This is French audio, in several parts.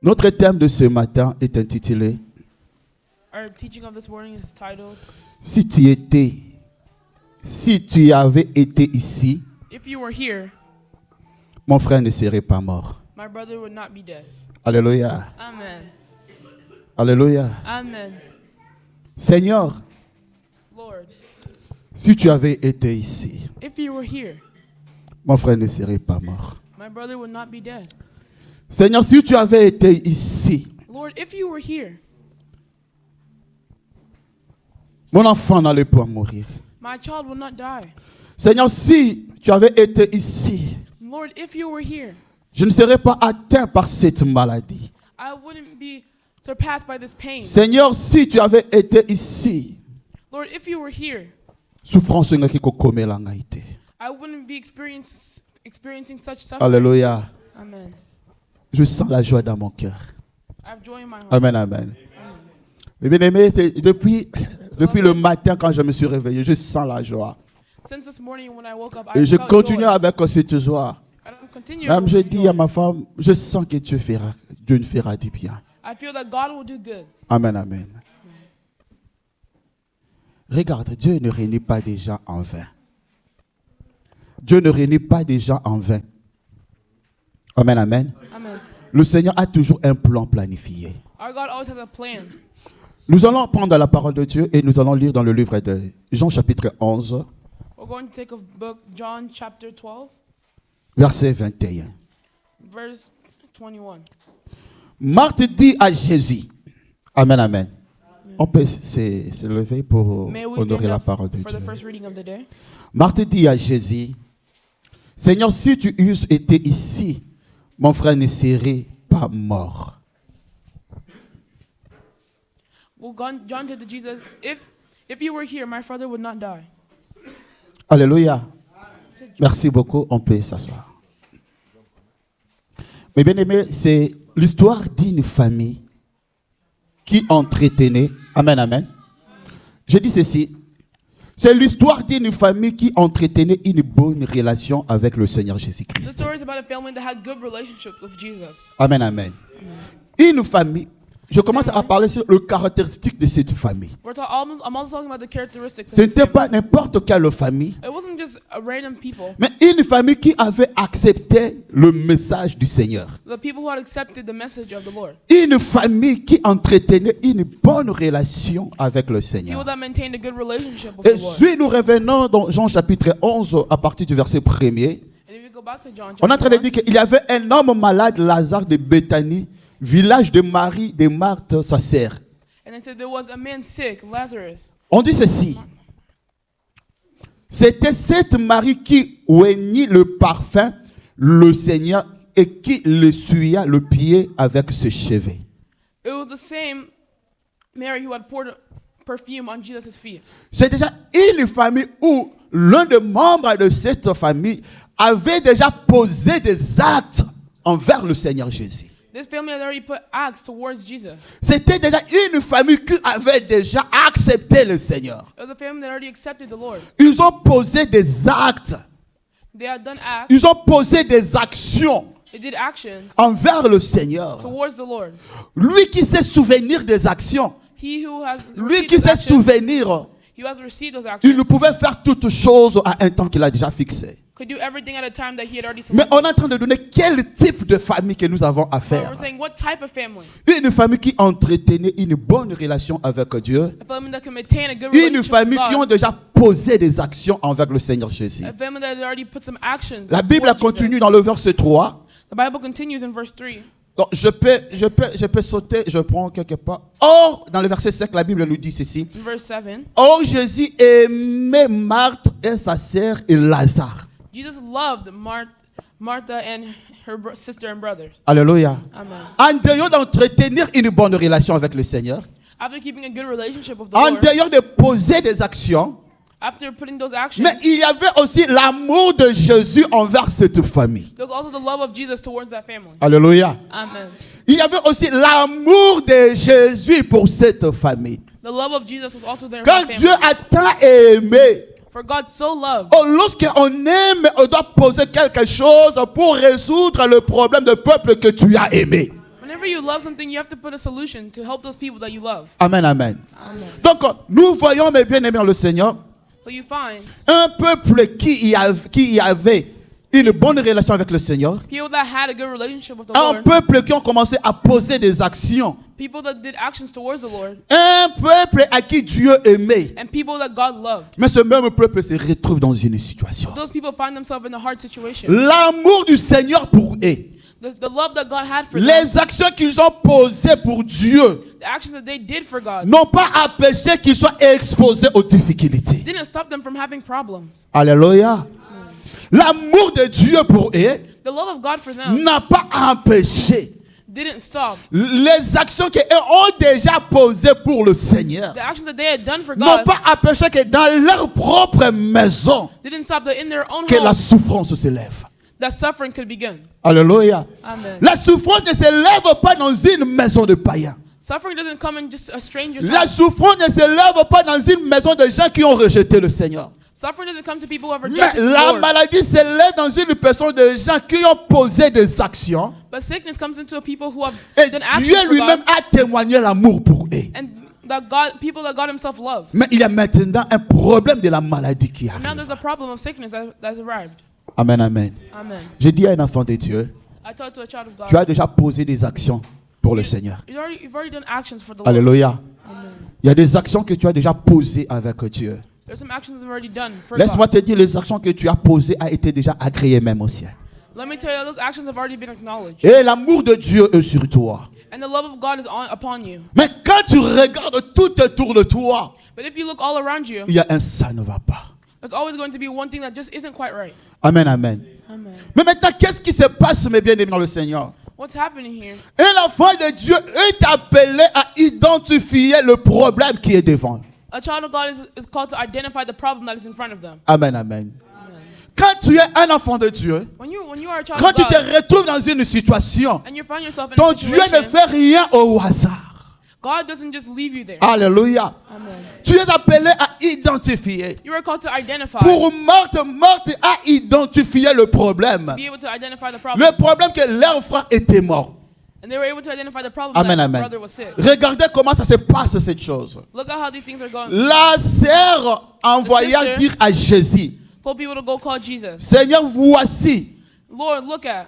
Notre thème de ce matin est intitulé Our teaching of this morning is titled, Si tu avais été ici, If you were here, mon frère ne serait pas mort. my brother would not be dead. Alléluia. Amen. Alléluia. Amen. Seigneur, Lord, si tu avais été ici, if you were here, mon frère ne serait pas mort. my brother would not be dead. Seigneur, si tu avais été ici, Lord, if you were here, mon enfant n'allait pas mourir. my child would not die. Seigneur, si tu avais été ici, Lord, if you were here, je ne serais pas atteint par cette maladie. I wouldn't be surpassed by this pain. Seigneur, si tu avais été ici, Lord, if you were here, souffrance ngaki kokome la ngaite. I wouldn't be experiencing such suffering. Alléluia. Amen. Je sens la joie dans mon cœur. I have joy in my heart. Amen, amen. Mais bien aimé, depuis le matin quand je me suis réveillé, je sens la joie. Since this morning when I woke up, I Et je felt continue joy. avec cette joie. I don't continue Même with je this dis joy. à ma femme, je sens que Dieu nous fera du bien. I feel that God will do good. Amen, amen. Regarde, Dieu ne réunit pas des gens en vain. Dieu ne réunit pas des gens en vain. Amen, amen. Amen. Le Seigneur a toujours un plan planifié. Our God always has a plan. Nous allons prendre la parole de Dieu et nous allons lire dans le livre de Jean chapitre 11, We're going to take a book, John chapter 12, verset 21. verse 21. Marthe dit à Jésus, Amen, amen. On peut se lever pour May we honorer stand la up parole de for the Dieu. first reading of the day? Marthe dit à Jésus, Seigneur, si tu eusses été ici, mon frère ne serait pas mort. Well, John said to Jesus, if you were here, my father would not die. Alléluia. Merci beaucoup, on peut s'asseoir. Mais bien aimé, c'est l'histoire d'une famille qui entretenait, amen, amen. Je dis ceci, c'est l'histoire d'une famille qui entretenait une bonne relation avec le Seigneur The Jésus-Christ. story is about a family that had good relationship with Jesus. Amen, amen. Une famille, je commence à parler sur le caractéristique de cette famille. I'm also talking about the characteristics of Ce this n'était family. pas n'importe quelle famille, It wasn't just a random people. mais une famille qui avait accepté le message du Seigneur. The people who had accepted the message of the Lord. Une famille qui entretenait une bonne relation avec le People Seigneur. that maintained a good relationship with Et the Lord. si nous revenons dans Jean chapitre 11 à partir du verset 1er, And if you go back to John on est en train chapter de 1, dire qu'il y avait un homme malade, Lazare de Béthanie, village de Marie, de Marthe, sa sœur. and it said there was a man sick, Lazarus. On dit ceci. C'était cette Marie qui oignit le parfum, le Seigneur, et qui le suya le pied avec ses cheveux. It was the same Mary who had poured perfume on Jesus' feet. C'est déjà une famille où l'un des membres de cette famille avait déjà posé des actes envers le Seigneur Jésus. This family had already put acts towards Jesus. C'était déjà une famille qui avait déjà accepté le Seigneur. It was a family that already accepted the Lord. Ils ont posé des actes, They had done acts. ils ont posé des actions They did actions envers le Seigneur. towards the Lord. Lui qui sait souvenir des actions, He who has lui received qui those sait actions, souvenir, he who has received those il actions, pouvait faire toutes choses à un temps qu'il a déjà fixé. could do everything at a time that he had already Mais selected. on est en train de donner quel type de famille que nous avons à But faire. we're saying, what type of family? Une famille qui entretenait une bonne relation avec Dieu. A family that can maintain a good Une relationship famille with qui ont God. déjà posé des actions envers le Seigneur Jésus. A family that had already put some actions. La Bible towards continue Jesus. dans le verset 3. The Bible continues in verse 3. Donc, je peux sauter, je prends quelque part. Or, dans le verset 5, la Bible nous dit ceci. In verse 7, Or, Jésus aimait Marthe et sa sœur et Lazare. Jesus loved Martha and her sister and brothers. Alléluia. Amen. En dehors d'entretenir une bonne relation avec le Seigneur, After keeping a good relationship with the en Lord, dehors de poser des actions, after putting those actions, mais il y avait aussi l'amour de Jésus envers cette famille. there was also the love of Jesus towards that family. Alléluia. Amen. Il y avait aussi l'amour de Jésus pour cette famille. The love of Jesus was also there for Quand the Dieu family. a tant aimé, For God so loved. oh, lorsqu'on aime, on doit poser quelque chose pour résoudre le problème du peuple que tu as aimé. Whenever Whenever you love something, you have to put a solution to help those people that you love. Amen, amen. Amen. Donc, nous voyons, mes bien-aimés dans le Seigneur, So you find un peuple qui y avait une bonne relation avec le Seigneur, people that had a good relationship with the un Lord, peuple qui ont commencé à poser des actions, people that did actions towards the Lord, un peuple à qui Dieu aimait. and people that God loved. Mais ce même peuple se retrouve dans une situation. Those people find themselves in a hard situation. L'amour du Seigneur pour eux, The love that God had for them, les actions qu'ils ont posées pour Dieu, the actions that they did for God, n'ont pas empêché qu'ils soient exposés aux difficultés. didn't stop them from having problems. Alléluia. L'amour de Dieu pour eux The love of God for them n'a pas empêché didn't stop. les actions qu'ils ont déjà posées pour le Seigneur. The actions that they had done for N'ont God pas empêché que dans leur propre maison, didn't stop that in their own que la home, souffrance s'élève. that suffering could begin. Alléluia. Amen. La souffrance ne s'élève pas dans une maison de païens. Suffering doesn't come in just a stranger's La house. souffrance ne s'élève pas dans une maison de gens qui ont rejeté le Seigneur. Suffering doesn't come to people who have Mais rejected the la Lord. maladie s'élève dans une personne de gens qui ont posé des actions. But sickness comes into a people who have Et done Dieu actions for lui-même God, a témoigné l'amour pour eux. and that God, people that God Himself loved. Mais il y a maintenant un problème de la maladie qui And now there's arrive. a problem of sickness that's arrived. Amen, amen. Amen. Je dis à un enfant de Dieu, I talked to a child of tu as God. déjà posé des actions pour le Seigneur. You've already done actions for the Lord. Alléluia. Amen. Il y a des actions que tu as déjà posées avec Dieu. There's some actions you've already done for Laisse-moi God. te dire, les actions que tu as posées ont été déjà agréées même au ciel. Let me tell you, those actions have already been acknowledged. Et l'amour de Dieu est sur toi. And the love of God is upon you. Mais quand tu regardes tout autour de toi, But if you look all around you, il y a un ça ne va pas. there's always going to be one thing that just isn't quite right. Amen, amen. Amen. Mais maintenant, qu'est-ce qui se passe, mes bien-aimés dans le Seigneur? What's happening here? Un enfant de Dieu est appelé à identifier le problème qui est devant. A child of God is called to identify the problem that is in front of them. Amen, amen. Amen. Quand tu es un enfant de Dieu, When you are a child quand of tu te God retrouves dans une situation and you find yourself in dont a Dieu ne situation, fait rien au hasard. God doesn't just leave you there. Alléluia. Amen. Tu es appelé à identifier. You are called to identify, Pour Marthe a identifié le problème. be able to identify the problem. Le problème que leur frère était mort. And they were able to identify the problem Amen, that amen. their brother was sick. Regardez comment ça se passe, cette chose. Look at how these things are going. La sœur envoya sister- dire à Jésus, Told people to go call Jesus. Seigneur, voici, Lord, look at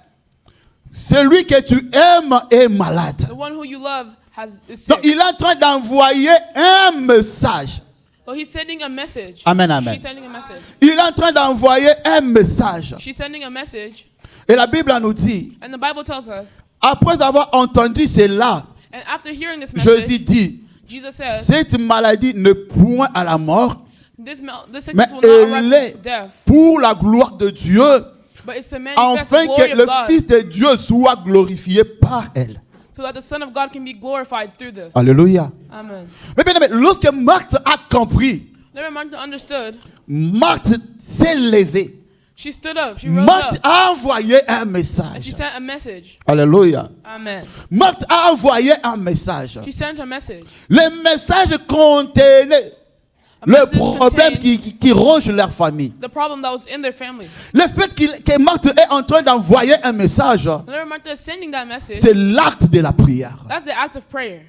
celui que tu aimes est malade. the one who you love is Donc, sick. il est en train d'envoyer un message. So he's sending a message. Amen, amen. She's sending a message. Il est en train d'envoyer un message. She's sending a message. Et la Bible nous dit, And the Bible tells us, après avoir entendu cela, and after hearing this message, Jésus dit, Jesus says, cette maladie ne point à la mort, this mais sickness will not elle arrive est to death, pour la gloire de Dieu, but it's to manifest afin the glory que of le God, Fils de Dieu soit glorifié par elle. so that the Son of God can be glorified through this. Alléluia. Amen. Mais bien aimé, lorsque Marthe a compris, Never Martha understood. Marthe s'est levée. She stood up. She rose Marthe up. a envoyé un And she message. sent a message. Alléluia. Amen. Marthe a envoyé un message. She sent a message. Le message contenait A le message problème contained qui ronge leur famille. the problem that was in their family. Le fait que Marthe est en train d'envoyer un message, Whenever Martha is sending that message, c'est l'acte de la prière. that's the act of prayer.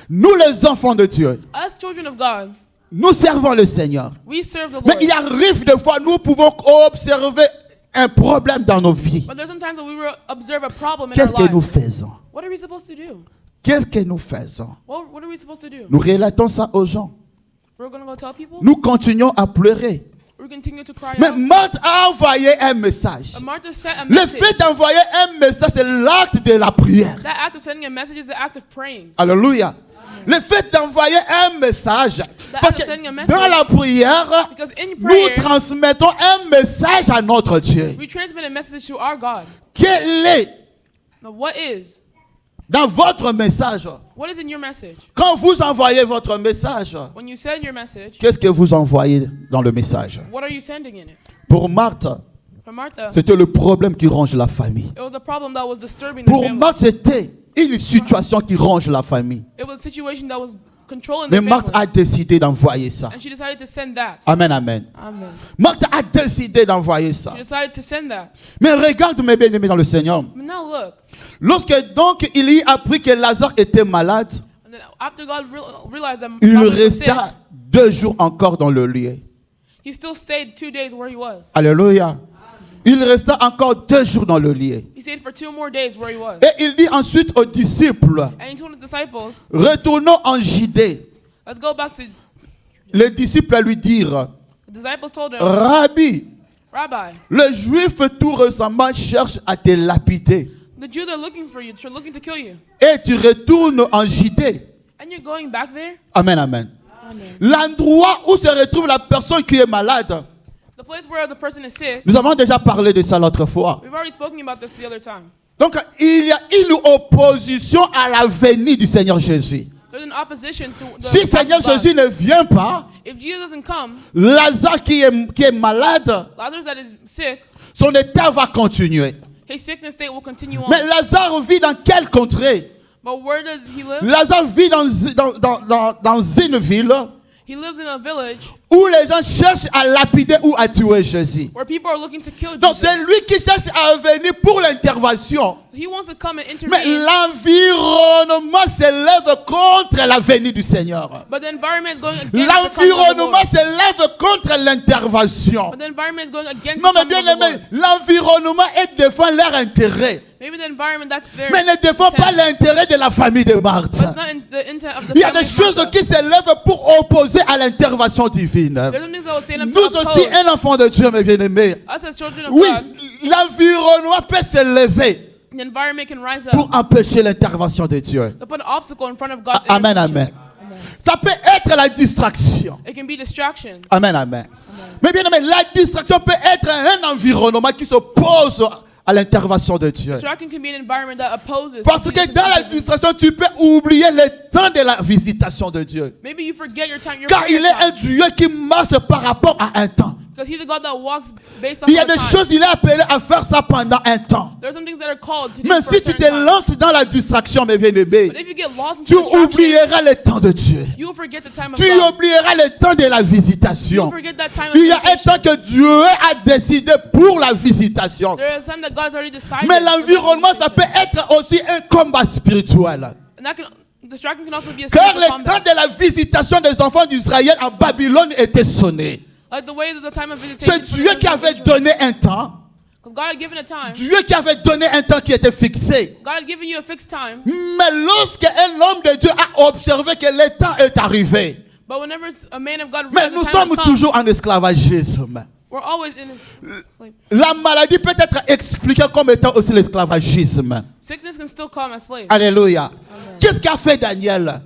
Nous les enfants de Dieu, Us children of God, nous servons le Seigneur. we serve the Mais Lord. il arrive des fois, nous pouvons observer un problème dans nos vies. But there's sometimes when we will observe a problem in Qu'est-ce our que nous lives. faisons? What are we supposed to do? Qu'est-ce que nous faisons? What are we supposed to do? Nous relatons ça aux gens. We're going to go tell people? Nous continuons à pleurer. We continue to cry Mais out? Marthe a envoyé un message. But Martha sent a Le message. fait d'envoyer un message, c'est l'acte de la prière. That act of sending a message is the act of praying. Alléluia. Le fait d'envoyer un message, parce act of que sending a message, dans la prière, Because in nous prayer, transmettons un message à notre Dieu. we transmit a message to our God. Quel est Now, what is? dans votre message? What is in your message? Quand vous envoyez votre message, When you send your message, qu'est-ce que vous envoyez dans le message? what are you sending in it? Pour Marthe, For Martha, c'était le problème qui ronge la famille. it was the problem that was disturbing the Pour family. Marthe, c'était une situation qui ronge la famille. It was a situation that was controlling Mais the Marthe a family. décidé d'envoyer ça. And she decided to send that. Amen, amen. Amen. Marthe a décidé d'envoyer ça. She decided to send that. Mais regarde mes bien-aimés dans le Seigneur. But now look. Lorsque donc il y apprit que Lazare était malade, And then after God realized that il Lazarus was sick, resta 2 jours encore dans le lieu. he still stayed 2 days where he was. Alléluia. Il resta encore 2 jours dans le lieu. He stayed for 2 more days where he was. Et il dit ensuite aux disciples, And he told his disciples, retournons en Judée. let's go back to, Les disciples lui dirent, the disciples told him, Rabbi, Rabbi, les Juifs tout récemment cherchent à te lapider. the Jews are looking for you. They're looking to kill you. Et tu retournes en Judée. And you're going back there? Amen, amen. Amen. L'endroit où se retrouve la personne qui est malade. The place where the person is sick, Nous avons déjà parlé de ça l'autre fois. we've already spoken about this the other time. Donc, il y a une opposition à la venue du Seigneur Jésus. There's an opposition to the Si le Seigneur God. Jésus ne vient pas, If Jesus doesn't come, Lazare qui est malade, Lazarus that is sick, son état va continuer. his sickness state will continue on. Mais Lazare vit dans quelle contrée? But where does he live? Lazare vit dans une ville He lives in a village où les gens cherchent à lapider ou à tuer Jésus. where people are looking to kill Donc Jesus. c'est lui qui cherche à venir pour l'intervention. He wants to come and Mais intervene, l'environnement s'élève contre la venue du Seigneur. but the environment is going against the coming of the L'environnement Lord. s'élève contre l'intervention. But the environment is going against Non, the mais coming bien of the aimé, Lord. l'environnement est défend leur intérêt, Maybe the environment that's there, mais ne défend pas l'intérêt de la famille de Marthe. but it's not in the intent of the Il y a family des of choses Martha. qui s'élèvent pour opposer à l'intervention divine. There's some things that will stand up Nous to aussi, oppose un enfant de Dieu, mes bien-aimés. us as children of Oui, God. l'environnement peut s'élever The environment can rise up pour empêcher l'intervention de Dieu. to put an obstacle in front of God's Amen, intervention. amen. Ça peut être la distraction. It can be distraction. Amen, amen. Mais bien aimé, la distraction peut être un environnement qui s'oppose à l'intervention de Dieu. Distraction can be an environment that opposes. Parce que Jesus' dans la intervention. distraction, tu peux oublier le temps de la visitation de Dieu. Maybe you forget your time. Your Car prayer il est un time. Dieu qui marche par rapport à un temps. Because he's a God that walks based on Il y a the des time. choses, il est appelé à faire ça pendant un temps. There are some things that are called to do Mais for si a tu certain te time. lances dans la distraction, mes bien-aimés, But if you get lost into tu distraction, oublieras le temps de Dieu. you will forget the time of Tu God. oublieras le temps de la You visitation. will forget that time of Il y a un visitation. temps que Dieu a décidé pour la visitation. There is time that God's already decided. Mais for that l'environnement, ça visitation. peut être aussi un combat spirituel. And that can, distraction can also be a Car spiritual le temps combat. de la visitation des enfants d'Israël en Babylone était sonné. Like the way that the time of visitation. C'est Dieu qui avait donné un temps. Because God had given a time. Dieu qui avait donné un temps qui était fixé. God had given you a fixed time. Mais lorsqu'un homme de Dieu a observé que le temps est arrivé, But whenever a man of God mais realizes nous the time sommes has come, toujours en esclavagisme. we're always in his slave. La maladie peut être expliquée comme étant aussi l'esclavagisme. Sickness can still come as slave. Alléluia. Qu'est-ce qu'a fait Daniel?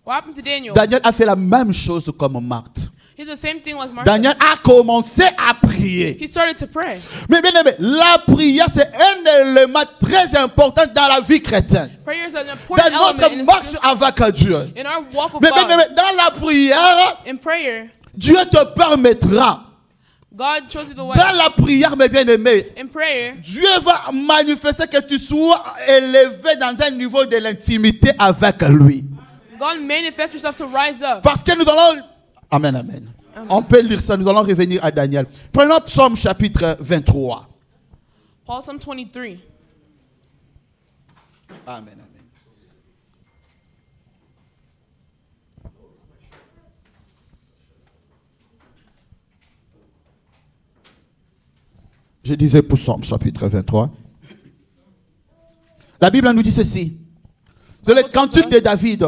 What happened to Daniel? Daniel a fait la même chose comme Marthe. He did the same thing like Martha. Daniel a commencé à prier. He started to pray. Mais bien aimé, la prière c'est un élément très important dans la vie chrétienne. Prayer is an important Dans element notre in, marche avec Dieu. in our walk with Mais bien aimé, God. dans la prière, In prayer, Dieu te permettra. God shows you the way. Dans la prière, mes bien-aimés, In prayer, Dieu va manifester que tu sois élevé dans un niveau de l'intimité avec lui. God manifests yourself to rise up. Parce que nous allons... Amen, amen. On peut lire ça, nous allons revenir à Daniel. Prenons Psaume chapitre 23. Paul Psalm 23. Amen, amen. Je disais pour Psaume chapitre 23. La Bible nous dit ceci. C'est le cantique de David.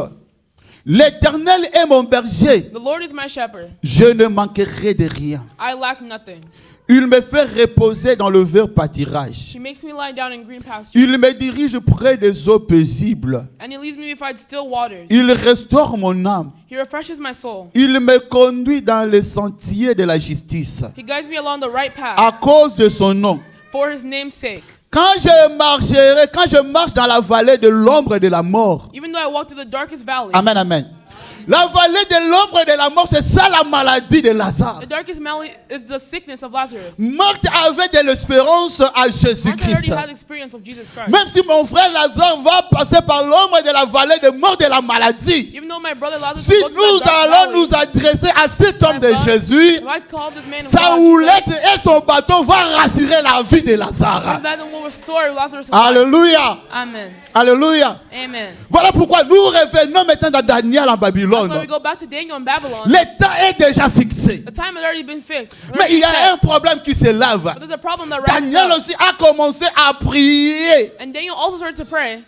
L'Éternel est mon berger. The Lord is my shepherd. Je ne manquerai de rien. I lack nothing. Il me fait reposer dans le vert pâturage. He makes me lie down in green pastures. Il me dirige près des eaux paisibles. And he leads me beside still waters. Il restaure mon âme. He refreshes my soul. Il me conduit dans les sentiers de la justice. He guides me along the right path À cause de son nom. for his name's sake. Quand je marche dans la vallée de l'ombre de la mort. Even though I walk through the darkest valley, Amen, amen. La vallée de l'ombre et de la mort, c'est ça la maladie de Lazare. The darkest valley is the sickness of Lazarus. Marthe avait de l'espérance à Martha already Jésus-Christ. had experience of Jesus Christ. Même si mon frère Lazare va passer par l'ombre de la vallée de mort de la maladie, Even though my brother Lazarus si will go to nous that dark allons valley, nous adresser à cet homme de if Jésus, I call this man of sa God, houlette et son bâton vont rassurer la vie de Lazare. that will restore Lazarus' life. Alléluia. Amen. Alléluia. Amen. Voilà pourquoi nous revenons maintenant dans Daniel en That's why we Babylone. go back to Daniel in Babylon. L'état est déjà fixé. The time had already been fixed. Mais il y a un problème qui se lève. But there's a problem that rises Daniel up. aussi a commencé à prier And Daniel also started to pray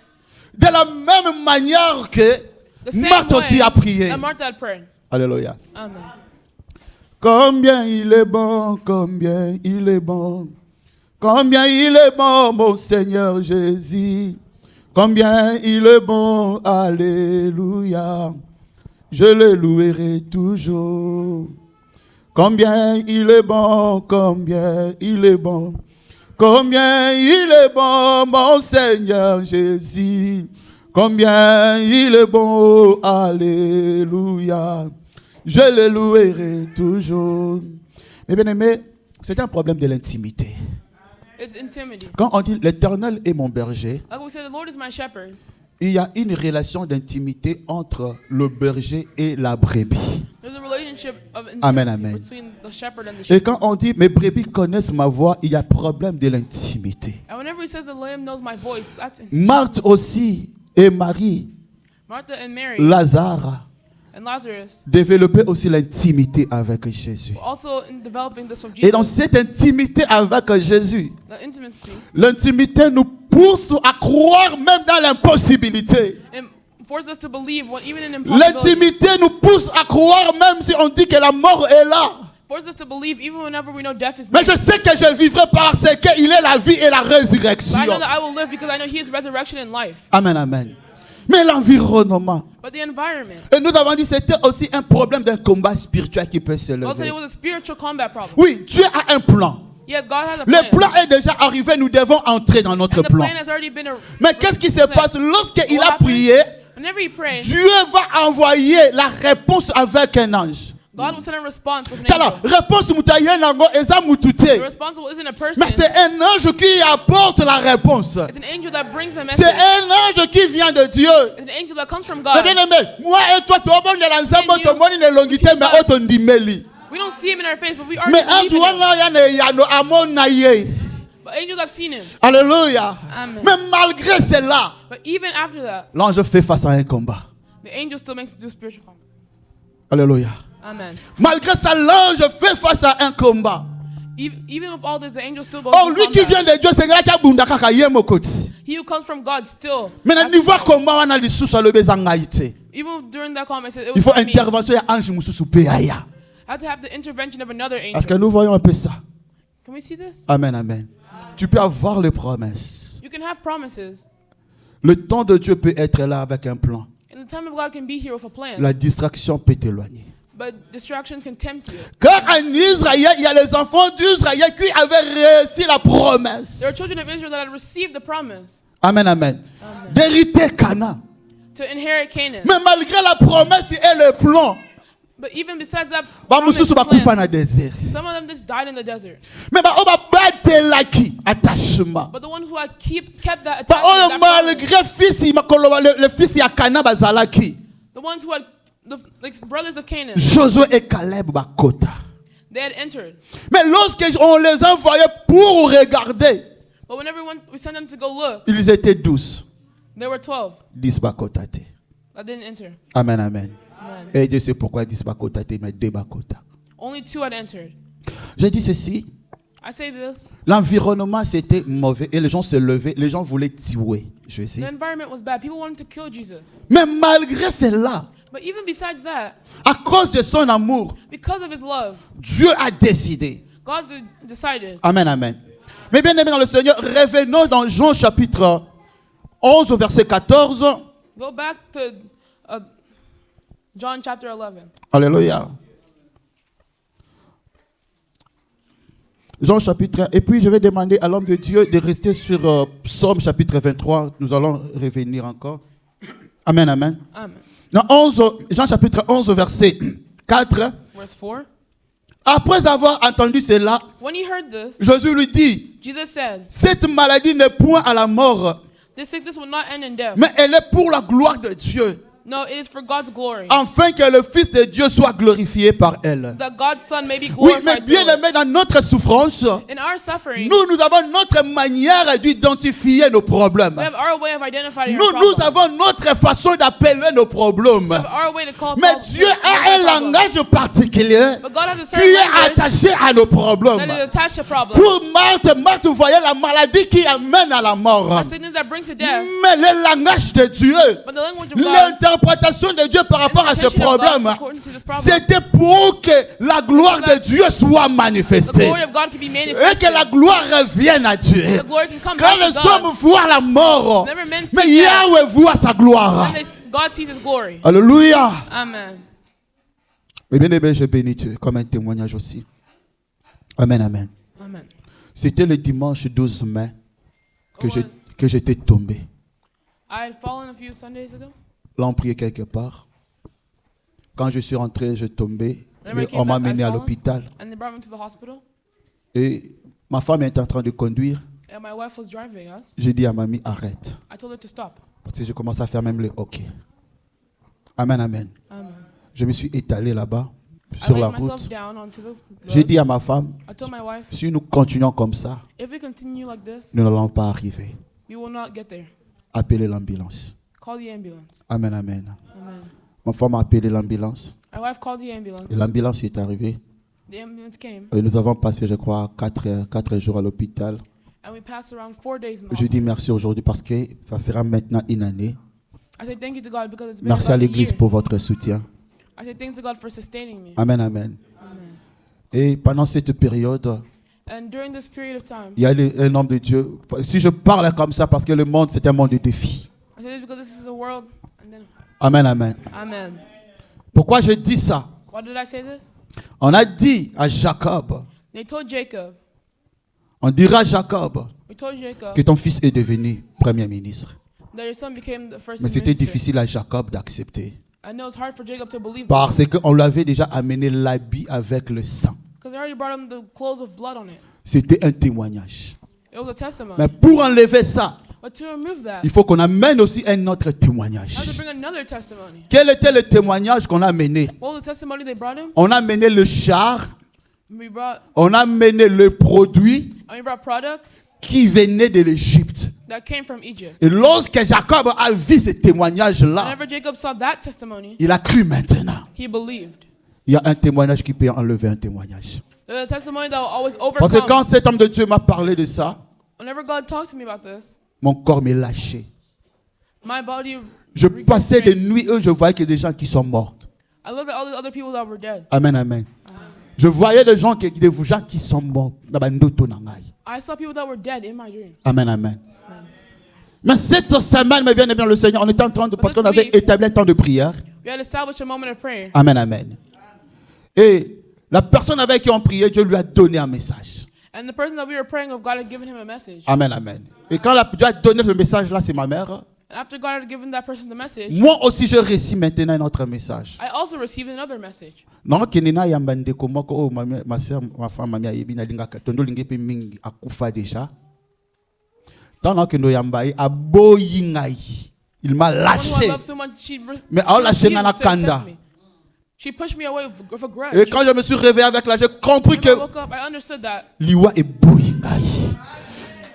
de la même manière que the same Marthe aussi way a prié. that Martha had prayed. Alléluia. Amen. Combien il est bon, combien il est bon. Combien il est bon, mon Seigneur Jésus. Combien il est bon, alléluia. Je le louerai toujours. Combien il est bon, combien il est bon. Combien il est bon, mon Seigneur Jésus. Combien il est bon, alléluia. Je le louerai toujours. Mais bien aimé, c'est un problème de l'intimité. It's intimidity. Quand on dit l'Éternel est mon berger, Like we said, the Lord is my shepherd. il y a une relation d'intimité entre le berger et la brebis. There's a relationship of Amen, intimacy amen. between the shepherd and the Et sheep. quand on dit mes brebis connaissent ma voix, il y a problème de l'intimité. And whenever he says the lamb knows my voice, that's in Marthe aussi et Marie, Martha and Mary Lazare, and Lazarus développaient aussi l'intimité avec Jésus. were also in developing this with Et dans Jesus. cette intimité avec Jésus, The intimacy. l'intimité nous pousse à croire même dans l'impossibilité. It forces us to believe what even in impossibility. L'intimité nous pousse à croire même si on dit que la mort est là. Forces us to believe even whenever we know death is Mais near. je sais que je vivrai parce qu'il est la vie et la résurrection. But I know that I will live because I know he is resurrection and life. Amen, amen. Mais l'environnement. But the environment. Et nous avons dit que c'était aussi un problème d'un combat spirituel qui peut se Also, it lever. was a spiritual combat problem. Oui, Dieu a un plan. Yes, God has a Le plan. plan est déjà arrivé, nous devons entrer dans notre And the plan. plan has already been Mais qu'est-ce qui se passe lorsqu'il a prié? Whenever he prayed, Dieu va envoyer la réponse avec un ange. God will send a response with an Alors, angel. réponse mutaye nango eza The mutute. response isn't a person. Mais c'est un ange qui apporte la réponse. It's an angel that brings the C'est message. un ange qui vient de Dieu. It's an angel that comes from Mais God. bien aimé, moi et toi, tu vas voir dans l'ensemble, tu vois une longité, mais autre ndimeli. We don't see him in our face, but we Mais already ange believe in him. wana ya ne ya no amona ye. But angels have seen him. Alléluia. Amen. Mais malgré cela, But even after that, l'ange fait face à un combat. the angel still makes it do spiritual combat. Alléluia. Amen. Malgré ça, l'ange fait face à un combat. Even with all this, the angel still goes Oh, through lui qui vient combat. de Dieu, c'est là qu'il a bunda kaka ye mokoti. He who comes from God still. Maintenant, niveau combat, on a les sous le bezangaïté. Even during that comment, it said it Il was faut not me. intervention et ange mususu peaya. I had to have the intervention of another Parce que angel. nous voyons un peu ça. Can we see this? Amen, amen. Tu peux avoir les promesses. You can have promises, Le temps de Dieu peut être là avec un plan. and the time of God can be here with a plan. La distraction peut t'éloigner. But distractions can tempt you. Car en Israël, il y a les enfants d'Israël qui avaient réussi la promesse. There are children of Israel that had received the promise Amen, amen. D'hériter Cana. to inherit Canaan. Mais malgré la promesse et le plan, But even besides that promise bamususu and bakufa plan, na désert. some of them just died in the desert. Mais on va batelaki attachement. But the ones who had kept that Ba oyo attachment, that promise, malgré fils le fils ya Cana bazalaki. the ones who had the like, brothers of Canaan, Josué et Caleb bakota. they had entered. Mais lorsque on les envoyait pour regarder, But whenever we sent them to go look, ils étaient 12. there were 12 10 bakota te. that didn't enter. Amen, amen. Amen. Et Dieu sait pourquoi 10 bakota te, mais 2 bakota. Only 2 had entered. Je dis ceci, I say this. l'environnement c'était mauvais et les gens se levaient, les gens voulaient tuer Jésus. The environment was bad. People wanted to kill Jesus. Mais malgré cela, But even besides that, à cause de son amour, because of his love, Dieu a décidé. God decided. Amen, amen. Mais bien aimé dans le Seigneur, revenons dans Jean chapitre 11 au verset 14. Go back to John chapter 11. Alléluia. Jean chapitre 1. Et puis je vais demander à l'homme de Dieu de rester sur Psaume chapitre 23. Nous allons revenir encore. Amen, amen. Amen. Dans Jean chapitre 11, verset 4. Verse 4. Après avoir entendu cela, When he heard this, Jésus lui dit, Jesus said, cette maladie n'est point à la mort, this sickness will not end in death. mais elle est pour la gloire de Dieu, No, it is for God's glory. afin que le Fils de Dieu soit glorifié par elle. That God's Son may be Oui, glorified. mais bien through it. aimé, dans notre souffrance, In our suffering, nous avons notre manière d'identifier nos problèmes. we have our way of identifying Nous our problems. avons notre façon d'appeler nos problèmes. We have our way to call Mais problems Dieu a un langage particulier But God has a qui certain est language attaché à nos that problèmes. is attached to problems. Pour Marthe voyait la maladie qui amène à la mort. A sickness that brings to death. Mais le langage de Dieu, But the language of God, l'interprétation de Dieu par rapport à ce interpretation of God problème, according to this problem, c'était pour que la gloire de Dieu soit the manifestée. glory of God can be Et manifested. que la gloire revienne à Dieu. The glory can come Quand back les to God. hommes voient la mort, Whenever men mais see death, Yahweh voit sa gloire. then God sees His glory. Alléluia. Amen. Et bien aimé, je bénis Dieu comme un témoignage aussi. Amen, amen. Amen. C'était le dimanche 12 mai que j'étais tombé. I had fallen a few Sundays ago. Là, on priait quelque part. Quand je suis rentré, je tombais. Whenever I Et came on m'a back, I'd mené à fallen. l'hôpital. And they brought me to the hospital. Et ma femme était en train de conduire. And my wife was driving us. J'ai dit à mamie, arrête. I told her to stop. Parce que je commence à faire même les hockey. Amen, amen. Amen. Je me suis étalé là-bas, I sur la laid myself route. down onto the J'ai road. dit à ma femme, I told my wife, si nous continuons comme ça, if we continue like this, nous n'allons pas arriver. we will not get there. Appelez l'ambulance. Call the ambulance. Amen, amen. Amen. Ma femme a appelé l'ambulance. My wife called the ambulance. Et l'ambulance est arrivée. The ambulance came. Et nous avons passé, je crois, 4 jours à l'hôpital. And we passed around 4 days in the Je hospital. dis merci aujourd'hui parce que ça sera maintenant une année. I say thank you to God because it's been Merci à about a l'église year. pour votre soutien. I say thanks to God for sustaining me. Amen, amen. Amen. Et pendant cette période, And during this period of time, il y a un homme de Dieu. Si je parle comme ça, parce que le monde, c'est un monde de défis. I say this because this is a world. And then, Amen, amen. Amen. Pourquoi je dis ça? Why did I say this? On a dit à Jacob, They told Jacob, on dira à Jacob we told Jacob que ton fils est devenu premier ministre. that your son became the first Mais c'était minister. difficile à Jacob d'accepter. I know it's hard for Jacob to believe that Parce qu'on lui avait déjà amené l'habit avec le sang. because they already brought him the clothes of blood on it. C'était un témoignage. It was a testimony. Mais pour enlever ça, But to remove that, il faut qu'on amène aussi un autre I have témoignage. to bring another testimony. Quel était le témoignage qu'on a amené? What was the testimony they brought him? On a amené le char, We brought on a amené le produit and we brought products qui venait de l'Égypte. that came from Egypt. Et lorsque Jacob a vu ce témoignage-là, Whenever Jacob saw that testimony, il a cru maintenant. he believed. Il y a un témoignage qui peut enlever un témoignage. There's a testimony that will always Parce que quand overcome. cet homme de Dieu m'a parlé de ça, Whenever God talks to me about this, mon corps m'est lâché. my body. Je passais des nuits où je voyais que des gens qui sont morts. I looked at all the other people that were dead. Amen, amen. Je voyais des gens qui sont morts. I saw people that were dead in my dream. Amen, amen. Mais cette semaine, mes bien-aimés, le Seigneur, on était en train de, parce qu'on avait établi un temps de prière. We had established a moment of prayer. Amen, amen. Et la personne avec qui on priait, Dieu lui a donné un message. And the person that we were praying of, God had given him a message. Amen, amen. Et quand Dieu a donné le message là, c'est ma mère. And after God had given that person the message, Moi aussi, je récite maintenant un autre message. I also received another message. Non, kenina yambande komoko oh ma sœur, ma femme, ma mère yebi na linga tondo linge pe mingi akufa déjà. Tant que no yambai aboyi ngai. Il m'a One who I lâché. love so much, Mais on lâché refused na to accept kanda. me. She pushed me away with a grudge. Et quand je me suis réveillé avec là, j'ai compris When I que woke up, I understood that. liwa est boyi ngai.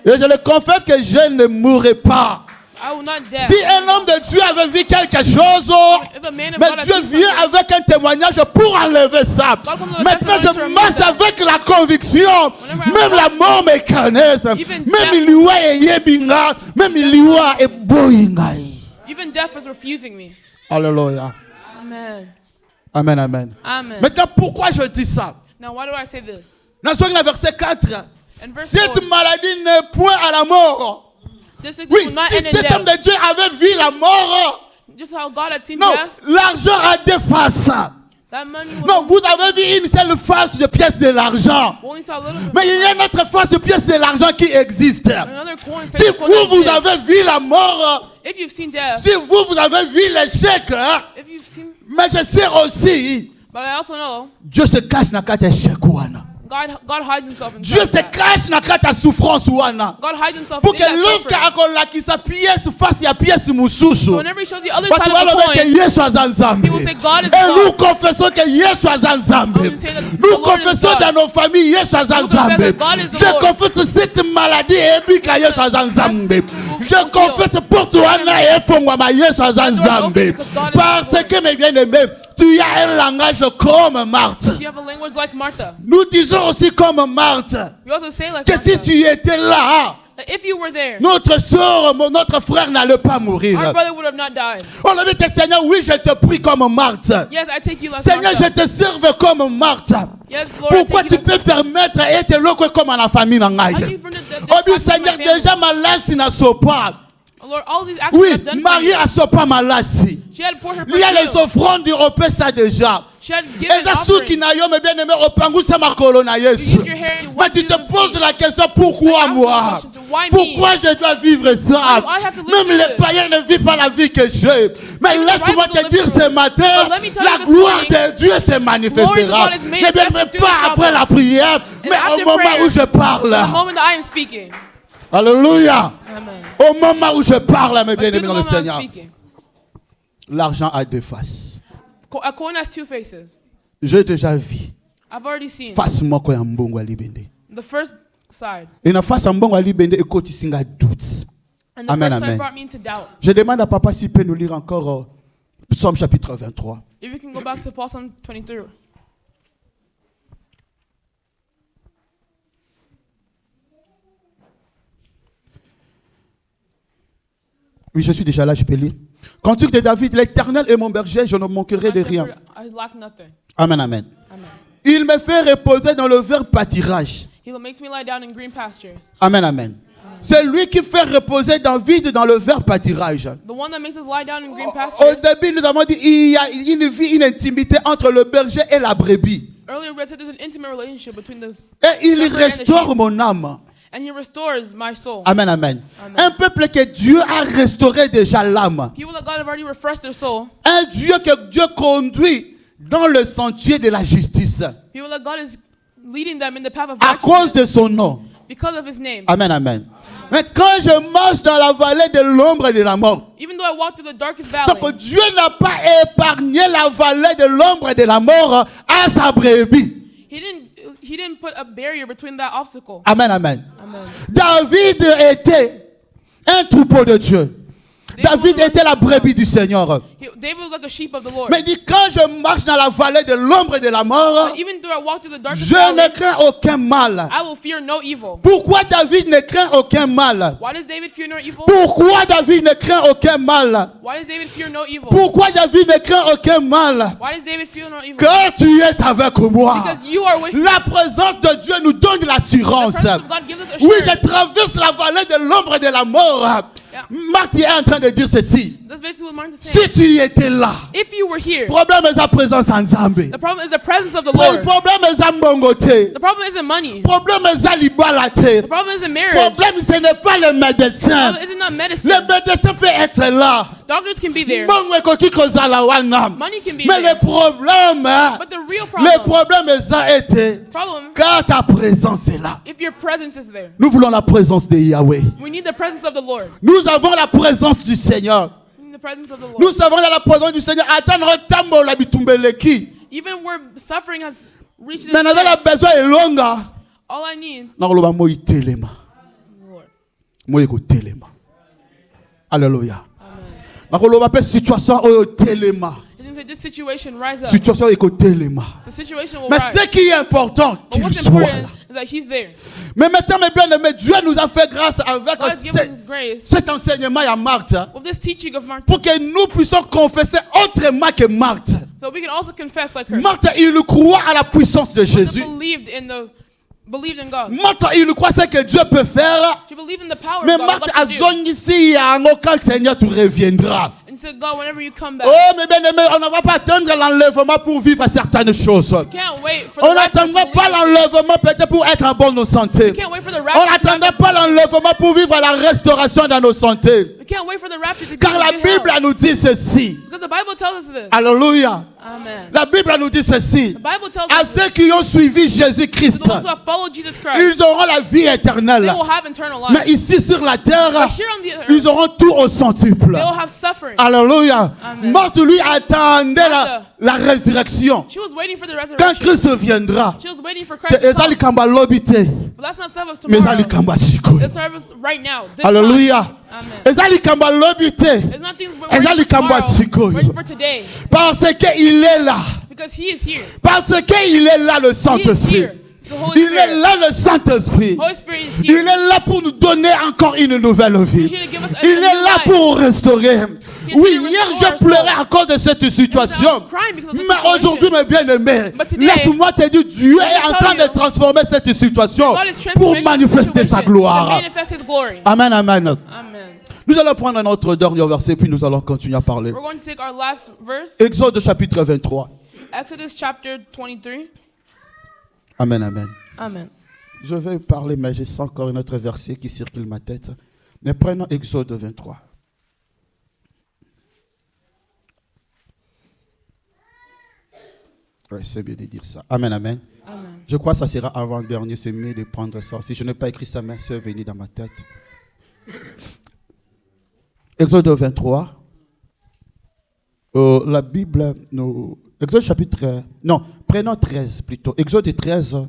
Et je le confesse que je ne mourrai pas. I will not die. Si un homme de Dieu avait vu quelque chose, If a man of mais God had Dieu seen vient something, avec un témoignage pour enlever ça. Maintenant, je marche avec la conviction. Même la mort me connaisse. Même Iliwa est yebinga. Même Iliwa est boyingai. even death was refusing me. Alléluia. Amen. Amen, amen. Amen. Maintenant, pourquoi je dis ça? Now, why do I say this? Dans le verset 4, In verse 4, cette maladie n'est point à la mort. this sickness Oui, will not si end in cet homme death. de Dieu avait vu la mort, Just how God had seen non, death, l'argent a des faces. That money was Non, vous avez vu une seule face de pièce de l'argent. only saw a little bit. Mais il y a une autre face de pièce de l'argent qui existe. Another coin Si face coin that vous exists. avez vu la mort, If you've seen death, si vous avez vu l'échec, if you've seen, mais je sais aussi, but I also know Dieu se cache dans kati échec wana. God hides himself in Dieu se that. cache dans kati souffrance wana. God hides himself Pour in que that lorsque suffering. akolakisa pièce face ya pièce mususu, So whenever he shows the other batu side of the balobe ke coin, Yesu aza Nzambe. people say God is Et nous God. confessons que Yesu aza Nzambe. And we say that the Nous Lord is confessons God. dans nos familles Yesu aza We confess Nzambe. that God is the Je Lord. confesse cette maladie ebika Yesu aza Nzambe. Je Will confesse pour toi na efongwama Yesu aza Nzambe. because God is Parce the Lord. que mes bien-aimés, tu as un langage comme Marthe. You have a language like Martha. Nous disons aussi comme Marthe You also say like que si Martha. tu étais là, That if you were there, notre soeur, notre frère n'allait pas mourir. our brother would have not died. On avait dit, Seigneur, oui, je te prie comme Marthe. Yes, I take you like Seigneur, je Martha. te serve comme Marthe. Yes, Lord, I Pourquoi take you tu peux permettre et te loquer comme à la famille How do you nangaï? bring this On dit, happen to Seigneur, my family? déjà ma lasse n'a pas. Lord, all these actions Oui, I've done for Marie you. a pas ma lasse. She had poured her Il y a les perfume. offrandes européennes, ça déjà. She had Et given ça, ceux qui offering. n'aillent mais bien aimé, au pangou, c'est ma colonne à Yesu. You use your hair and you Mais wipe tu te Jesus' poses feet. la question, pourquoi Like, moi? ask the question, why me? Pourquoi je dois vivre ça? Why do I have to live Même through les this? païens ne vivent pas la vie que j'ai. Mais Even the laisse-moi Bible te dire don't ce live matin, But let me tell la you this gloire morning, de Dieu se manifestera. God is Ne bien manifested through pas his après power. la prière, mais after au moment prayer, où je parle. The moment that I am speaking. Alléluia. Amen. Au moment où je parle, mes But through bien-aimés the dans le moment I'm Seigneur, speaking. l'argent a deux faces. A coin has two faces. J'ai déjà vu I've already seen face moko ya mbongo alibende. the first side. Et na face ya mbongo alibende ekoti singa doute. And the Amen, first amen. side brought me into doubt. Je demande à papa s'il peut nous lire encore Psaume chapitre 23. If you can go back to Psalm 23. Oui, je suis déjà là, je peux lire. Cantique de David, l'Éternel est mon berger, je ne manquerai de rien. I lack nothing. Amen, amen. Amen. Il me fait reposer dans le vert pâturage. He makes me lie down in green pastures. Amen, amen. C'est lui qui fait reposer David dans le vert pâturage. The one that makes us lie down in green Au pastures. début, nous avons dit il y a une vie, une intimité entre le berger et la brebis. Earlier we said there's an intimate relationship between this. Et il shepherd and the restaure sheep. mon âme. And he restores my soul. Amen, amen. Amen. Un peuple que Dieu a restauré déjà l'âme. People that God have already refreshed their soul. Un Dieu que Dieu conduit dans le sentier de la justice. People that God is leading them in the path of À cause righteousness de son nom. because of his name. Amen, amen. Mais quand je marche dans la vallée de l'ombre et de la mort, Even though I walk through the darkest valley, donc Dieu n'a pas épargné la vallée de l'ombre et de la mort à sa brebis. he didn't put a barrier between that obstacle. Amen, amen. Amen. David était un troupeau de Dieu. David était la brebis du Seigneur. David was like a sheep of the Lord. Mais il dit, quand je marche dans la vallée de l'ombre et de la mort, But even though I walk through the darkest je ne valley, crains aucun mal. I will fear no evil. Pourquoi David ne craint aucun mal? Why does David fear no evil? Pourquoi David ne craint aucun mal? Why does David fear no evil? Pourquoi David ne craint aucun mal? Why does David fear no evil? Quand tu es avec moi, Because you are with me. la présence de Dieu nous donne The l'assurance. presence of God gives us Oui, assurance. je traverse la vallée de l'ombre et de la mort. Yeah. Marc est en train de dire ceci. That's basically what Martin is saying. Si tu étais là, If you were here, problème est la présence en Zambé. the problem is the presence of the Lord. Problème est la mbongote. The problem isn't money. Problème est la libalate. The problem isn't marriage. Problème, ce n'est pas le The médecin. problem isn't not medicine. Le médecin peut être là. Doctors can be there. Mbongo ekoki kozala wana. Money can be Mais there. le problème, But the real problem, le problème est ça été. problem, Car ta présence est là. if your presence is there. Nous voulons la présence de Yahweh. We need the presence of the Lord. Nous avons la présence du Seigneur. We need the presence of the Lord. Nous savons la présence du Seigneur. Attendre tambo la bitumbeleki. Even where suffering has reached its Mais nous avons la sense, besoin de longa. all I need, Nakoloba moi telema. Lord. Moi eko telema. Alléluia. Amen. Nakoloba pe situation oyo telema. He's going to say, this situation, rise up. Situation eko telema. The situation will Mais rise. ce qui est important, But qu'il what's soit là. important is that he's there. Mais maintenant, mes bien-aimés, Dieu nous a fait grâce avec God has given his grace cet enseignement à Marthe with this teaching of Martha. pour que nous puissions confesser autrement que Marthe. So we can also confess like her. Marthe, il croit à la puissance de Martha Jésus. believed in God. Marthe, il croit ce que Dieu peut faire. She believed in the power Mais of God. Marthe What a God can do. zongi ici, quand le Seigneur tu reviendras. And said, God, whenever you come back, Oh, mes bien-aimés, on ne va pas attendre l'enlèvement pour vivre certaines choses. you can't wait for On the rapture to n'attendra leave pas us. l'enlèvement peut-être pour être en bonne santé. We can't wait for the On rapture to n'attendra happen. pas l'enlèvement pour vivre la restauration dans nos santé. We can't wait for the rapture to be Car la in good Bible health. nous dit ceci. Because the Bible tells us this. Alléluia. Amen. La Bible nous dit ceci. The Bible tells À us this. ceux qui ont suivi To Jésus-Christ, the ones who have followed Jesus Christ, ils auront la vie they éternelle. will have eternal Mais life. ici sur la terre, But here on the earth, ils auront tout au centuple. they will have suffering. Alléluia. Amen. Marthe lui attendait la résurrection. She was waiting for the Quand resurrection. Christ viendra, She was waiting for Christ to ezali come. kamba lobite, But that's not service mais tomorrow. ezali kamba sikoyo. It's service right now. This Alléluia. time. Amen. Ezali kamba lobite, It's not things we're ezali waiting for kamba tomorrow. sikoyo. Waiting for today. Parce qu'il est là. Because He is here. Parce qu'il est là le He is Saint-Esprit. here. The Holy Il est Spirit. là le Saint-Esprit. Holy Spirit is Il here. est là pour nous donner encore une nouvelle vie. He's here to give us a Il new est là life. pour restaurer. Oui, here to hier restore je pleurais our à cause de cette situation. I was crying because of the Mais situation. aujourd'hui, mes bien-aimés, But today, laisse-moi te dire, Dieu est en tell train de you, transformer cette situation God is pour transforming the manifester sa situation to gloire. manifest His glory. Amen, amen. Amen. Nous allons prendre notre dernier verset, puis nous allons continuer à parler. We're going to take our last verse, Exode chapitre 23. Exodus chapter 23. Amen, amen. Amen. Je vais parler, mais je sens encore un autre verset qui circule ma tête. Mais prenons Exode 23. Oui, c'est bien de dire ça. Amen, amen. Amen. Je crois que ça sera avant-dernier, c'est mieux de prendre ça. Si je n'ai pas écrit ça, mais c'est venu dans ma tête. Exode 23. La Bible, Exode chapitre... Non, prenons 13 plutôt. Exode 13...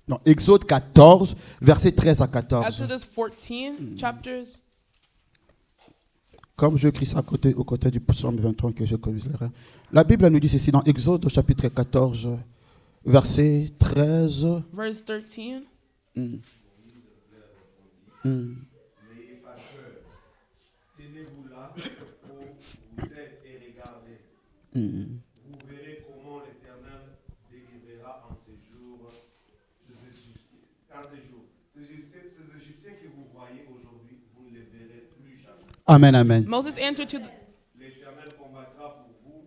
Non, Exode 14, versets 13 à 14. Exodus 14 chapters. Comme je écris ça au côté du psaume 23 que je connais. La Bible nous dit ceci dans Exode chapitre 14, verset 13. Verse 13. N'ayez pas peur. Tenez-vous là où vous êtes et regardez. Vous verrez comment l'Éternel délivrera en ces jours ces Égyptiens que vous voyez aujourd'hui, vous ne les verrez plus jamais. Amen, amen. Moses answered to L'Éternel combattra pour vous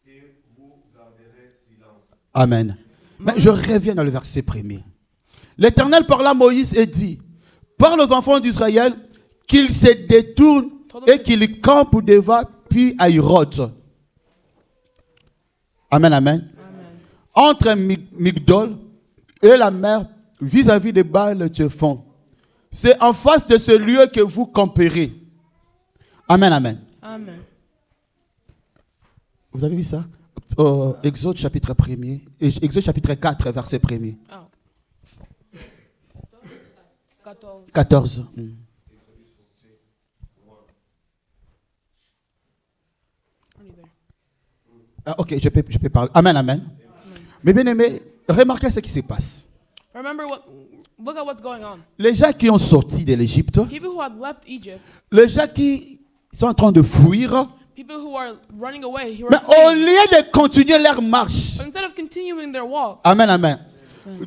et vous garderez silence. Amen. Mais je reviens dans le verset premier. L'Éternel parla à Moïse et dit, parle aux enfants d'Israël qu'ils se détournent et qu'ils campent devant puis Aïrod. Amen, amen. Entre Migdol et la mer, vis-à-vis de Baal-Tzephon. C'est en face de ce lieu que vous camperez. Amen, amen. Amen. Vous avez vu ça? Exode chapitre 1er, Exode chapitre 4, verset 1er. Oh. 14. 14. Only there. Ah, ok, je peux parler. Amen, amen. Mais bien aimé, remarquez ce qui se passe. Remember look at what's going on. Les gens qui ont sorti de l'Égypte, People who had left Egypt, les gens qui sont en train de fuir, people who are running away, who mais are au fleeing. lieu de continuer leur marche, But instead of continuing their walk, amen, amen,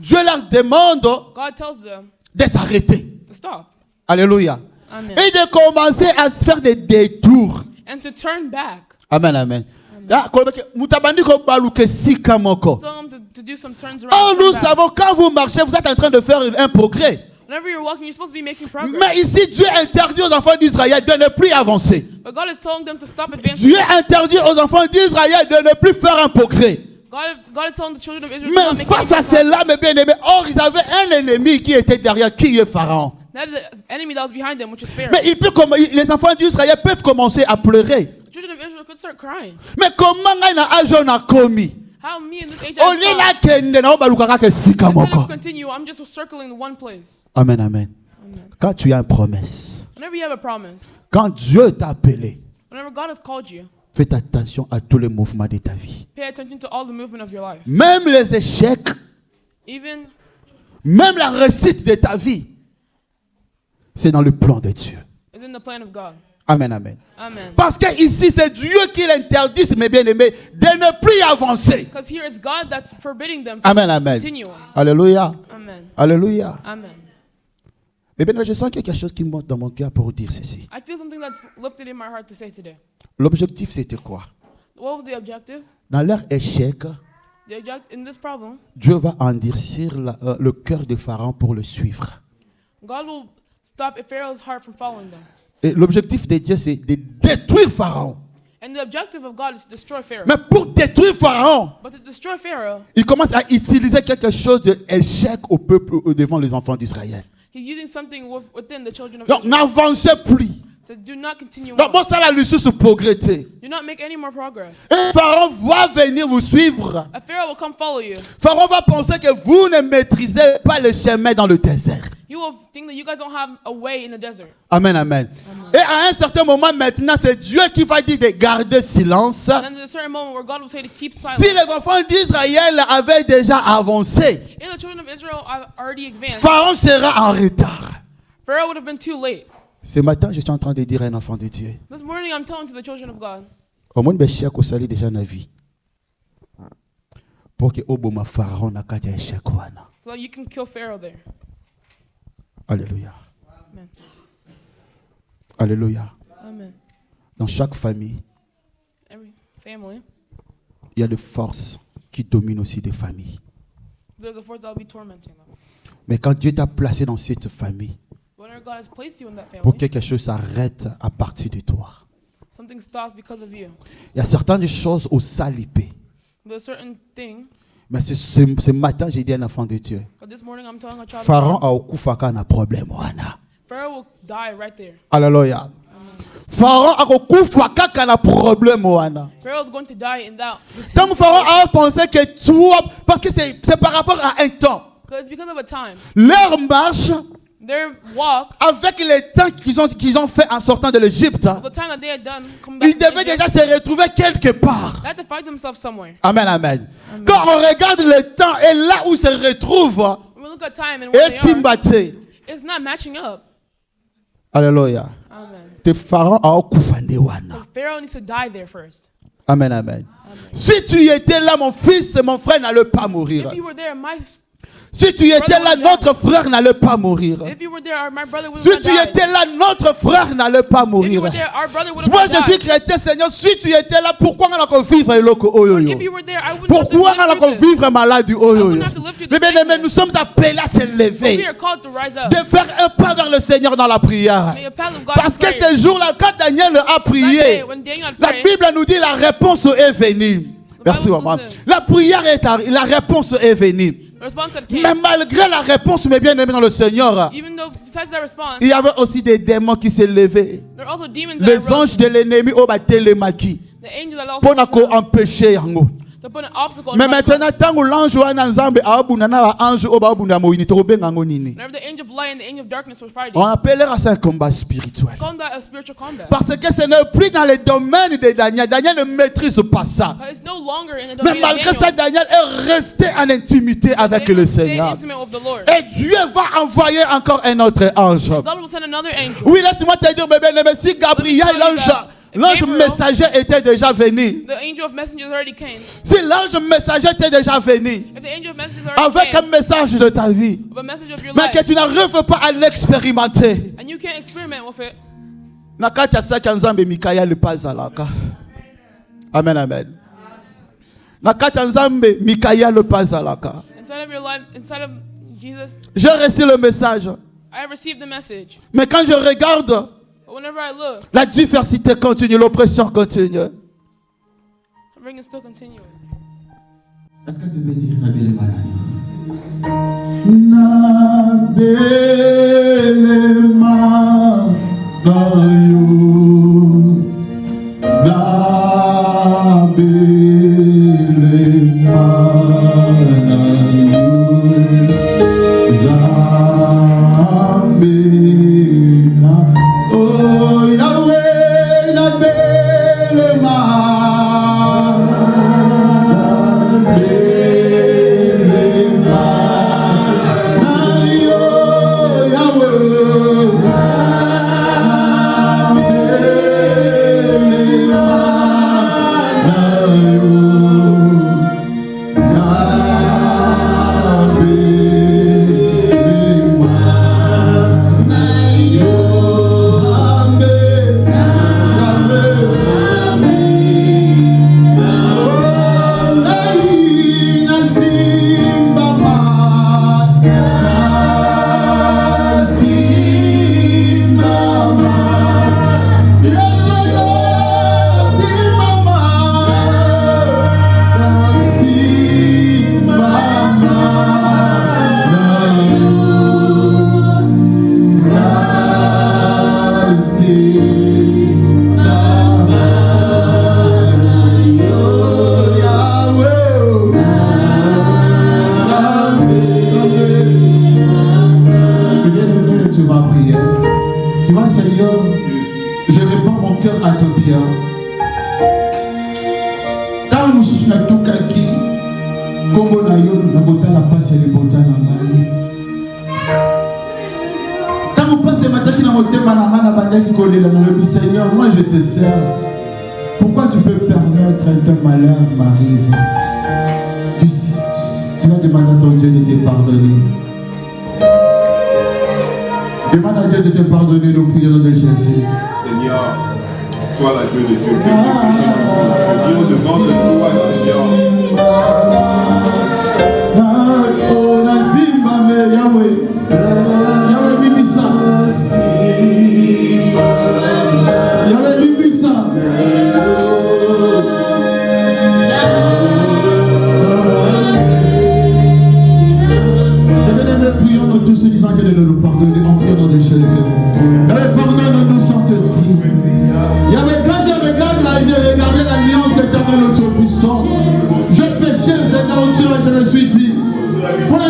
Dieu leur demande God tells them de s'arrêter. to stop. Alléluia. Amen. Et de commencer à se faire des détours. And to turn back. Amen, amen. Ah, mutabandi ko baluke sika moko. Tell them to do some turns Oh, around. nous turn back. savons, quand vous marchez, vous êtes en train de faire un progrès. Whenever you're walking, you're supposed to be making progress. Mais ici, Dieu interdit aux enfants d'Israël de ne plus avancer. But God is telling them to stop advancing. Dieu interdit aux enfants d'Israël de ne plus faire un progrès. God is telling the children of Israel to not Mais make face any à cela, mes bien-aimés, or, ils avaient un ennemi qui était derrière, qui est Pharaon. That is the enemy that was behind them, which is Pharaoh. Mais les enfants d'Israël peuvent commencer à pleurer. The children of Israel could start crying. Mais comment on a commis? How me in this age Au I lieu thought, de na balukaka ke sika instead moko. of continue, I'm just circling one place. Amen, amen. Quand tu as une promesse, Whenever you have a promise, quand Dieu t'a appelé, whenever God has called you, fais attention à tous les mouvements de ta vie. pay attention to all the movement of your life. Même les échecs, Even même la réussite de ta vie, c'est dans le plan de Dieu. is in the plan of God. Amen, amen. Amen. Parce que ici, c'est Dieu qui l'interdit, mes bien-aimés, de ne plus avancer. Because here it's God that's forbidding them from Amen, amen. continuing. Alléluia. Amen. Alléluia. Amen. Eh bien, je sens quelque chose qui monte dans mon cœur pour dire ceci. I feel something that's lifted in my heart to say today. L'objectif, c'était quoi? What was the objective? Dans leur échec, In this problem, Dieu va endurcir le cœur de Pharaon pour le suivre. God will stop Pharaoh's heart from following them. Et l'objectif de Dieu, c'est de détruire Pharaon. And the objective of God is to destroy Pharaoh. Mais pour détruire Pharaon, But to destroy Pharaoh, il commence à utiliser quelque chose d'échec au peuple devant les enfants d'Israël. he's using something within the children of Donc, Israel. n'avancez plus. So do not continue Donc, on. bon, ça la lucie se progresser. Do not make any more progress. Et Pharaon va venir vous suivre. A Pharaoh will come follow you. Pharaon va penser que vous ne maîtrisez pas le chemin dans le désert. You will think that you guys don't have a way in the desert. Amen, amen. Et à un certain moment maintenant, c'est Dieu qui va dire de garder silence. And then there's a certain moment where God will say to keep silent. Si les enfants d'Israël avaient déjà avancé, If the children of Israel are already advanced, Pharaon sera en retard. Pharaoh would have been too late. Ce matin, je suis en train de dire à un enfant de Dieu, This morning I'm telling to the children of God, au moins de chèque au salut déjà na vie. Pour que oboma Pharaon n'a qu'à dire chèque wana. so that you can kill Pharaoh there. Alléluia. Amen. Alléluia. Amen. Dans chaque famille, Every family, il y a des forces qui dominent aussi des familles. there's a force that will be tormenting them. Mais quand Dieu t'a placé dans cette famille, Whenever God has placed you in that pour family, que quelque chose s'arrête à partir de toi. something stops because of you. Il y a certaines choses au salipé. There's a certain thing, Mais ce matin, j'ai dit à un enfant de Dieu, but this morning I'm telling a child of Pharaon God, a okufaka na problème wana. Pharaoh will die right there. Alléluia. Pharaon a okufaka na problème wana. Pharaoh's going to die in that. Donc Pharaon a pensé que toi, parce que c'est par rapport à un temps, Because it's because of a time. leur marche Their walk, avec les temps qu'ils ont fait en sortant de l'Égypte, the time that they had done, come back ils from devaient Egypt, déjà se retrouver quelque part. they had to find themselves somewhere. Amen, amen. Quand on regarde le temps et là où se retrouve, When we look at time and where et they are, Simbate. it's not matching up. Alléluia. Amen. Te Pharaon a okufande wana. Because Pharaoh needs to die there first. Amen, amen. Si tu étais là, mon fils et mon frère n'allaient pas mourir. If you were there, Si tu étais là, notre frère n'allait pas mourir. if you were there, my brother would Si have tu died. étais là, notre frère n'allait pas If you mourir. were there, our brother would Moi, have je suis died. chrétien, Seigneur. Si tu étais là, pourquoi on a qu'on vivre eloko oyoyo? If you were there, I wouldn't Pourquoi on have a to qu'on lift you this. vivre malade I oyoyo? wouldn't have to lift you Mais this bien aimé, nous sickness. sommes appelés à se But we lever, are called to rise up. de faire un pas vers le Seigneur dans la prière. Make a path of God Parce in que prayer. ce jour-là, quand Daniel a That day, prié, when Daniel had la prayed, Bible nous dit la réponse est venue. Merci maman. La prière est arrivée, la réponse est venue. the response had Mais came. malgré la réponse, mes bien-aimés dans le Seigneur, Even though, besides that response, il y avait aussi des démons qui se levaient. there are also demons that Les arose. anges de l'ennemi au batelemaki The angel that also pour rose up empêcher yango. to put an obstacle in Mais front of maintenant us. tango l'ange wana nzambe abunda na ange o babunda moyini to benga ngo nini. Whenever the angel of light and the angel of darkness were fighting, On appellera ça un combat spirituel. call that a spiritual combat. Parce que ce n'est plus dans le domaine de Daniel. Daniel ne maîtrise pas ça. But it's no longer in the Mais domain of malgré ça, Daniel. Daniel est resté en intimité avec Daniel le stayed Seigneur. intimate with the Lord. Et Dieu va envoyer encore un autre ange. God will send another angel. Oui, laisse-moi te dire, bébé, mais si Gabriel, l'ange messager était déjà venu. The angel of messengers already came. Si l'ange messager était déjà venu If the angel of messengers already avec un came, message de ta vie, with a message of your mais que life, tu n'arrives pas à l'expérimenter. and you can't experiment with it, Nakati ya saki nzambe Mikael pazalaka. Amen, amen. Nakati ya nzambe Mikael pazalaka. inside of your life, inside of Jesus, J'ai reçu le message. I received the message. Mais quand je regarde, But whenever I look, la diversité continue, l'oppression continue. suffering is still continuing. Est-ce que tu peux dire Nabelema Nayo Nabelema Nayo Zambina Oh Yahweh Nabelema Nayo na yo na botala pasi ya libota na ngai. Ntango pasi emataki na motema na ngai na bandaki kolela na lobi Seigneur, moi je te sers. Pourquoi tu peux permettre qu'un malheur m'arrive? Tu vas demander à ton Dieu de te pardonner. Demande à Dieu de te pardonner, nous prions de Jésus. Seigneur, toi la Dieu de Dieu, que Dieu on demande de toi, Seigneur. Oh, Nazimba, mais Yahweh, Yahweh Bibisa, Yahweh Bibisa. Prions-nous tous ceux disant que de nous pardonner, entrons dans des choses. Pardonne-nous, Saint-Esprit. Quand je regardais l'alliance éternelle au Tout-Puissant, je péchais, Seigneur, et je me suis dit, pour la